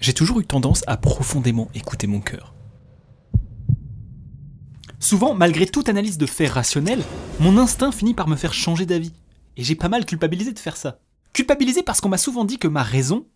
j'ai toujours eu tendance à profondément écouter mon cœur. Souvent, malgré toute analyse de faits rationnels, mon instinct finit par me faire changer d'avis. Et j'ai pas mal culpabilisé de faire ça. Culpabilisé parce qu'on m'a souvent dit que ma raison,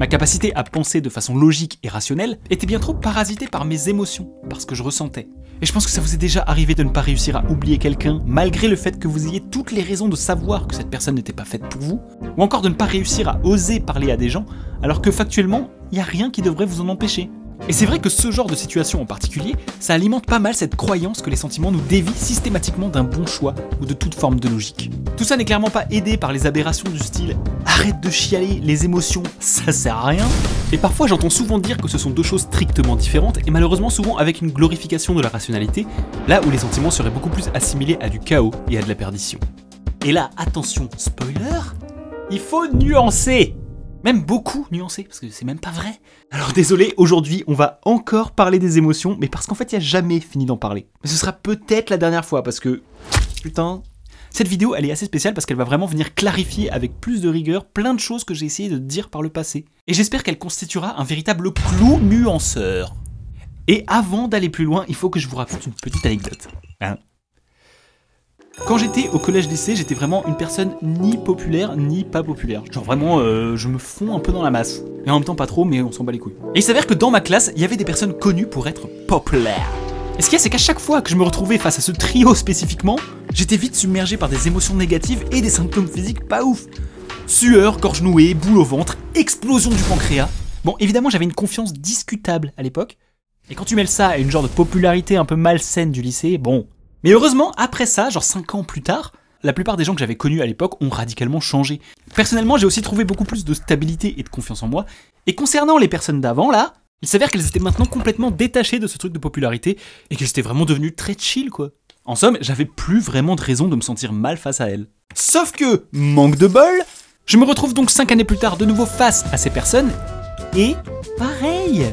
ma capacité à penser de façon logique et rationnelle, était bien trop parasitée par mes émotions, par ce que je ressentais. Et je pense que ça vous est déjà arrivé de ne pas réussir à oublier quelqu'un, malgré le fait que vous ayez toutes les raisons de savoir que cette personne n'était pas faite pour vous, ou encore de ne pas réussir à oser parler à des gens, alors que factuellement, il n'y a rien qui devrait vous en empêcher. Et c'est vrai que ce genre de situation en particulier, ça alimente pas mal cette croyance que les sentiments nous dévient systématiquement d'un bon choix ou de toute forme de logique. Tout ça n'est clairement pas aidé par les aberrations du style « arrête de chialer, les émotions, ça sert à rien ». Et parfois j'entends souvent dire que ce sont deux choses strictement différentes et malheureusement souvent avec une glorification de la rationalité, là où les sentiments seraient beaucoup plus assimilés à du chaos et à de la perdition. Et là, attention, spoiler, il faut nuancer. Même beaucoup nuancé, parce que c'est même pas vrai. Alors désolé, aujourd'hui on va encore parler des émotions, mais parce qu'en fait il n'y a jamais fini d'en parler. Mais ce sera peut-être la dernière fois, parce que... Putain... Cette vidéo elle est assez spéciale parce qu'elle va vraiment venir clarifier avec plus de rigueur plein de choses que j'ai essayé de dire par le passé. Et j'espère qu'elle constituera un véritable clou nuanceur. Et avant d'aller plus loin, il faut que je vous raconte une petite anecdote. Quand j'étais au collège-lycée, j'étais vraiment une personne ni populaire ni pas populaire. Genre vraiment, je me fonds un peu dans la masse. Et en même temps pas trop, mais on s'en bat les couilles. Et il s'avère que dans ma classe, il y avait des personnes connues pour être populaires. Et ce qu'il y a, c'est qu'à chaque fois que je me retrouvais face à ce trio spécifiquement, j'étais vite submergé par des émotions négatives et des symptômes physiques pas ouf. Sueur, gorge nouée, boule au ventre, explosion du pancréas. Bon, évidemment, j'avais une confiance discutable à l'époque. Et quand tu mêles ça à une genre de popularité un peu malsaine du lycée, bon... Mais heureusement, après ça, genre 5 ans plus tard, la plupart des gens que j'avais connus à l'époque ont radicalement changé. Personnellement, j'ai aussi trouvé beaucoup plus de stabilité et de confiance en moi. Et concernant les personnes d'avant, là, il s'avère qu'elles étaient maintenant complètement détachées de ce truc de popularité et qu'elles étaient vraiment devenues très chill, quoi. En somme, j'avais plus vraiment de raison de me sentir mal face à elles. Sauf que, manque de bol, je me retrouve donc 5 années plus tard de nouveau face à ces personnes, et pareil.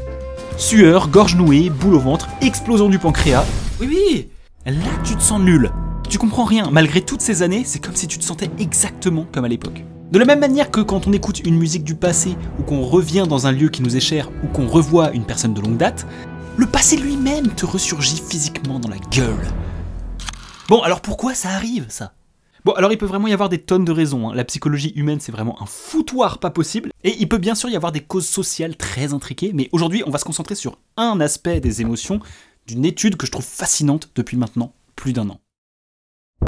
Sueur, gorge nouée, boule au ventre, explosion du pancréas. Oui, là tu te sens nul. Tu comprends rien, malgré toutes ces années, c'est comme si tu te sentais exactement comme à l'époque. De la même manière que quand on écoute une musique du passé, ou qu'on revient dans un lieu qui nous est cher, ou qu'on revoit une personne de longue date, le passé lui-même te ressurgit physiquement dans la gueule. Bon, alors pourquoi ça arrive, ça ? Bon, alors il peut vraiment y avoir des tonnes de raisons, hein. La psychologie humaine c'est vraiment un foutoir pas possible, et il peut bien sûr y avoir des causes sociales très intriquées, mais aujourd'hui on va se concentrer sur un aspect des émotions, d'une étude que je trouve fascinante depuis maintenant plus d'1 an.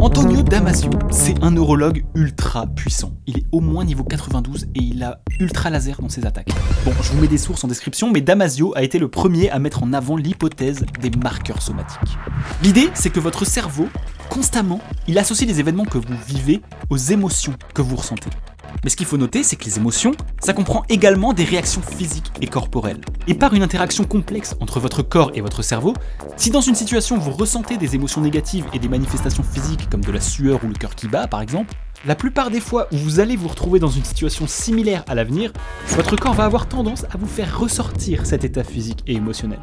Antonio Damasio, c'est un neurologue ultra puissant. Il est au moins niveau 92 et il a ultra laser dans ses attaques. Bon, je vous mets des sources en description, mais Damasio a été le premier à mettre en avant l'hypothèse des marqueurs somatiques. L'idée, c'est que votre cerveau, constamment, il associe les événements que vous vivez aux émotions que vous ressentez. Mais ce qu'il faut noter, c'est que les émotions, ça comprend également des réactions physiques et corporelles. Et par une interaction complexe entre votre corps et votre cerveau, si dans une situation vous ressentez des émotions négatives et des manifestations physiques comme de la sueur ou le cœur qui bat par exemple, la plupart des fois où vous allez vous retrouver dans une situation similaire à l'avenir, votre corps va avoir tendance à vous faire ressortir cet état physique et émotionnel.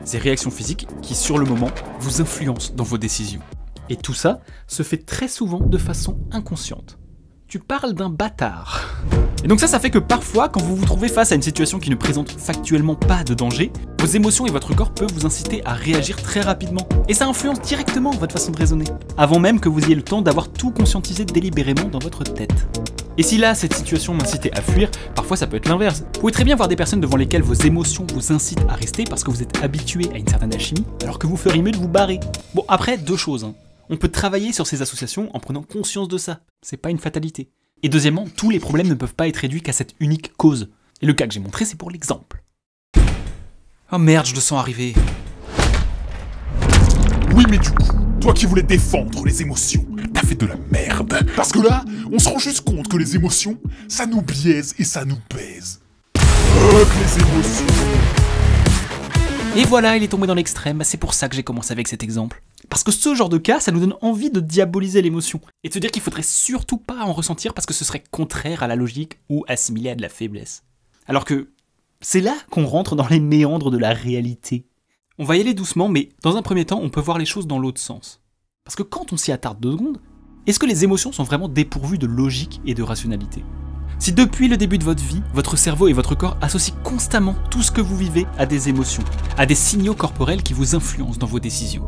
Ces réactions physiques qui, sur le moment, vous influencent dans vos décisions. Et tout ça se fait très souvent de façon inconsciente. Tu parles d'un bâtard. Et donc ça fait que parfois, quand vous vous trouvez face à une situation qui ne présente factuellement pas de danger, vos émotions et votre corps peuvent vous inciter à réagir très rapidement. Et ça influence directement votre façon de raisonner, avant même que vous ayez le temps d'avoir tout conscientisé délibérément dans votre tête. Et si là, cette situation m'incitait à fuir, parfois ça peut être l'inverse. Vous pouvez très bien voir des personnes devant lesquelles vos émotions vous incitent à rester parce que vous êtes habitué à une certaine alchimie, alors que vous feriez mieux de vous barrer. Bon, après, deux choses, hein. On peut travailler sur ces associations en prenant conscience de ça. C'est pas une fatalité. Et deuxièmement, tous les problèmes ne peuvent pas être réduits qu'à cette unique cause. Et le cas que j'ai montré, c'est pour l'exemple. Oh merde, je le sens arriver. Oui, mais du coup, toi qui voulais défendre les émotions, t'as fait de la merde. Parce que là, on se rend juste compte que les émotions, ça nous biaise et ça nous pèse. Fuck les émotions. Et voilà, il est tombé dans l'extrême, c'est pour ça que j'ai commencé avec cet exemple. Parce que ce genre de cas, ça nous donne envie de diaboliser l'émotion, et de se dire qu'il faudrait surtout pas en ressentir parce que ce serait contraire à la logique ou assimilé à de la faiblesse. Alors que c'est là qu'on rentre dans les méandres de la réalité. On va y aller doucement, mais dans un premier temps, on peut voir les choses dans l'autre sens. Parce que quand on s'y attarde 2 secondes, est-ce que les émotions sont vraiment dépourvues de logique et de rationalité ? Si depuis le début de votre vie, votre cerveau et votre corps associent constamment tout ce que vous vivez à des émotions, à des signaux corporels qui vous influencent dans vos décisions.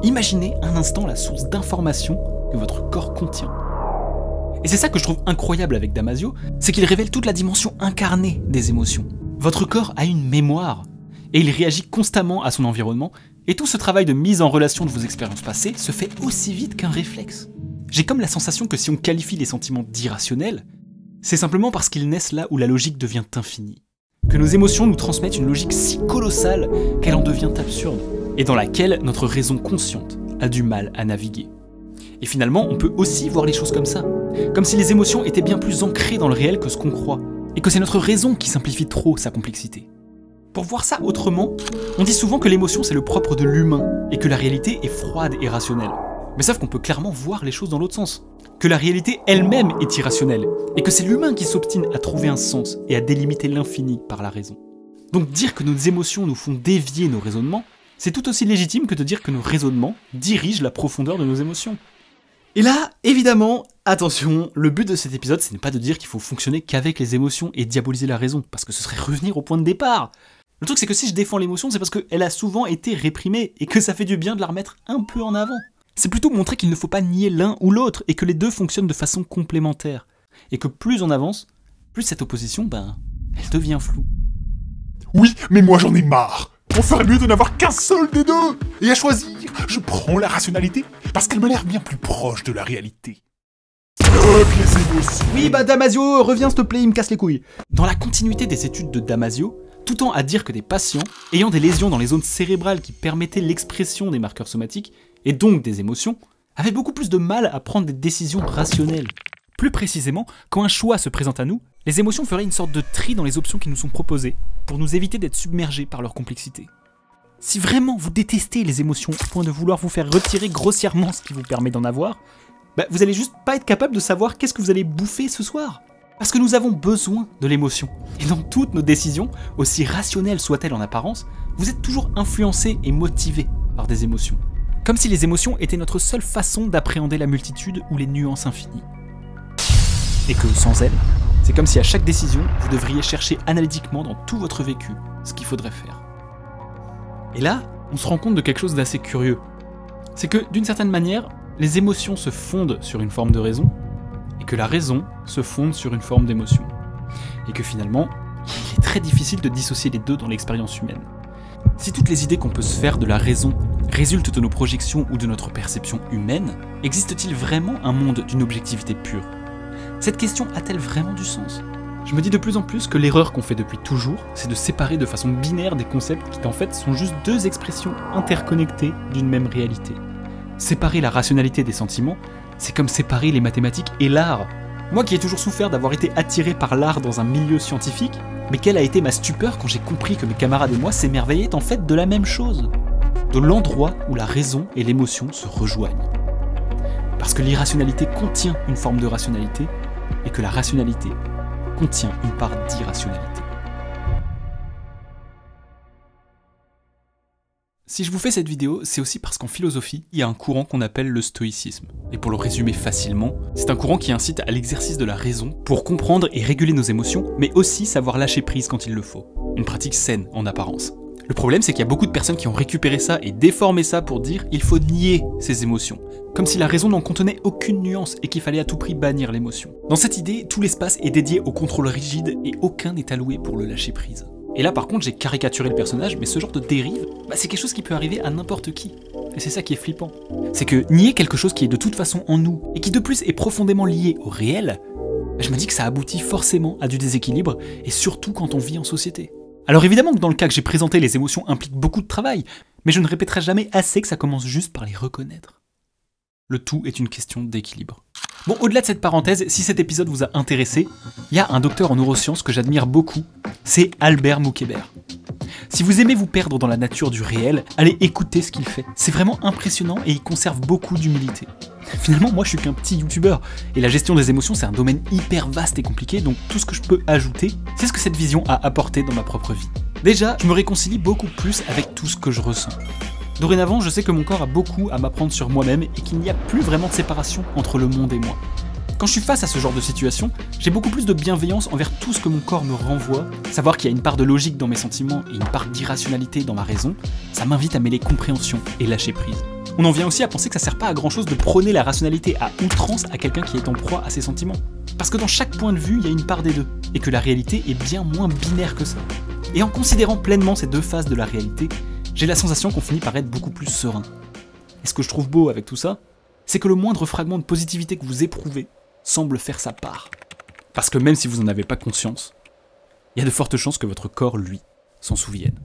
Imaginez un instant la source d'informations que votre corps contient. Et c'est ça que je trouve incroyable avec Damasio, c'est qu'il révèle toute la dimension incarnée des émotions. Votre corps a une mémoire, et il réagit constamment à son environnement, et tout ce travail de mise en relation de vos expériences passées se fait aussi vite qu'un réflexe. J'ai comme la sensation que si on qualifie les sentiments d'irrationnels, c'est simplement parce qu'ils naissent là où la logique devient infinie. Que nos émotions nous transmettent une logique si colossale qu'elle en devient absurde, et dans laquelle notre raison consciente a du mal à naviguer. Et finalement, on peut aussi voir les choses comme ça. Comme si les émotions étaient bien plus ancrées dans le réel que ce qu'on croit, et que c'est notre raison qui simplifie trop sa complexité. Pour voir ça autrement, on dit souvent que l'émotion c'est le propre de l'humain, et que la réalité est froide et rationnelle. Mais sauf qu'on peut clairement voir les choses dans l'autre sens. Que la réalité elle-même est irrationnelle, et que c'est l'humain qui s'obstine à trouver un sens et à délimiter l'infini par la raison. Donc dire que nos émotions nous font dévier nos raisonnements, c'est tout aussi légitime que de dire que nos raisonnements dirigent la profondeur de nos émotions. Et là, évidemment, attention, le but de cet épisode, ce n'est pas de dire qu'il faut fonctionner qu'avec les émotions et diaboliser la raison, parce que ce serait revenir au point de départ. Le truc c'est que si je défends l'émotion, c'est parce qu'elle a souvent été réprimée, et que ça fait du bien de la remettre un peu en avant. C'est plutôt montrer qu'il ne faut pas nier l'un ou l'autre, et que les deux fonctionnent de façon complémentaire. Et que plus on avance, plus cette opposition, elle devient floue. Oui, mais moi j'en ai marre. On ferait mieux de n'avoir qu'un seul des deux. Et à choisir, je prends la rationalité, parce qu'elle m'a l'air bien plus proche de la réalité. Fuck les émotions. Oui, Damasio, reviens s'il te plaît, il me casse les couilles. Dans la continuité des études de Damasio, tout tend à dire que des patients ayant des lésions dans les zones cérébrales qui permettaient l'expression des marqueurs somatiques, et donc des émotions, avaient beaucoup plus de mal à prendre des décisions rationnelles. Plus précisément, quand un choix se présente à nous, les émotions feraient une sorte de tri dans les options qui nous sont proposées, pour nous éviter d'être submergés par leur complexité. Si vraiment vous détestez les émotions au point de vouloir vous faire retirer grossièrement ce qui vous permet d'en avoir, vous allez juste pas être capable de savoir qu'est-ce que vous allez bouffer ce soir. Parce que nous avons besoin de l'émotion. Et dans toutes nos décisions, aussi rationnelles soient-elles en apparence, vous êtes toujours influencés et motivés par des émotions. Comme si les émotions étaient notre seule façon d'appréhender la multitude ou les nuances infinies. Et que sans elles, c'est comme si à chaque décision, vous devriez chercher analytiquement dans tout votre vécu ce qu'il faudrait faire. Et là, on se rend compte de quelque chose d'assez curieux. C'est que, d'une certaine manière, les émotions se fondent sur une forme de raison, et que la raison se fonde sur une forme d'émotion. Et que finalement, il est très difficile de dissocier les deux dans l'expérience humaine. Si toutes les idées qu'on peut se faire de la raison résultent de nos projections ou de notre perception humaine, existe-t-il vraiment un monde d'une objectivité pure ? Cette question a-t-elle vraiment du sens ? Je me dis de plus en plus que l'erreur qu'on fait depuis toujours, c'est de séparer de façon binaire des concepts qui en fait sont juste deux expressions interconnectées d'une même réalité. Séparer la rationalité des sentiments, c'est comme séparer les mathématiques et l'art. Moi qui ai toujours souffert d'avoir été attiré par l'art dans un milieu scientifique, mais quelle a été ma stupeur quand j'ai compris que mes camarades et moi s'émerveillaient en fait de la même chose, de l'endroit où la raison et l'émotion se rejoignent. Parce que l'irrationalité contient une forme de rationalité, et que la rationalité contient une part d'irrationalité. Si je vous fais cette vidéo, c'est aussi parce qu'en philosophie, il y a un courant qu'on appelle le stoïcisme. Et pour le résumer facilement, c'est un courant qui incite à l'exercice de la raison pour comprendre et réguler nos émotions, mais aussi savoir lâcher prise quand il le faut. Une pratique saine en apparence. Le problème, c'est qu'il y a beaucoup de personnes qui ont récupéré ça et déformé ça pour dire il faut nier ses émotions. Comme si la raison n'en contenait aucune nuance et qu'il fallait à tout prix bannir l'émotion. Dans cette idée, tout l'espace est dédié au contrôle rigide et aucun n'est alloué pour le lâcher prise. Et là par contre, j'ai caricaturé le personnage, mais ce genre de dérive, c'est quelque chose qui peut arriver à n'importe qui. Et c'est ça qui est flippant. C'est que nier quelque chose qui est de toute façon en nous, et qui de plus est profondément lié au réel, je me dis que ça aboutit forcément à du déséquilibre, et surtout quand on vit en société. Alors évidemment que dans le cas que j'ai présenté, les émotions impliquent beaucoup de travail, mais je ne répéterai jamais assez que ça commence juste par les reconnaître. Le tout est une question d'équilibre. Bon, au-delà de cette parenthèse, si cet épisode vous a intéressé, il y a un docteur en neurosciences que j'admire beaucoup, c'est Albert Moukébert. Si vous aimez vous perdre dans la nature du réel, allez écouter ce qu'il fait. C'est vraiment impressionnant et il conserve beaucoup d'humilité. Finalement, moi je suis qu'un petit youtubeur, et la gestion des émotions c'est un domaine hyper vaste et compliqué, donc tout ce que je peux ajouter, c'est ce que cette vision a apporté dans ma propre vie. Déjà, je me réconcilie beaucoup plus avec tout ce que je ressens. Dorénavant, je sais que mon corps a beaucoup à m'apprendre sur moi-même et qu'il n'y a plus vraiment de séparation entre le monde et moi. Quand je suis face à ce genre de situation, j'ai beaucoup plus de bienveillance envers tout ce que mon corps me renvoie. Savoir qu'il y a une part de logique dans mes sentiments et une part d'irrationalité dans ma raison, ça m'invite à mêler compréhension et lâcher prise. On en vient aussi à penser que ça sert pas à grand chose de prôner la rationalité à outrance à quelqu'un qui est en proie à ses sentiments. Parce que dans chaque point de vue, il y a une part des deux, et que la réalité est bien moins binaire que ça. Et en considérant pleinement ces deux phases de la réalité, j'ai la sensation qu'on finit par être beaucoup plus serein. Et ce que je trouve beau avec tout ça, c'est que le moindre fragment de positivité que vous éprouvez semble faire sa part. Parce que même si vous n'en avez pas conscience, il y a de fortes chances que votre corps, lui, s'en souvienne.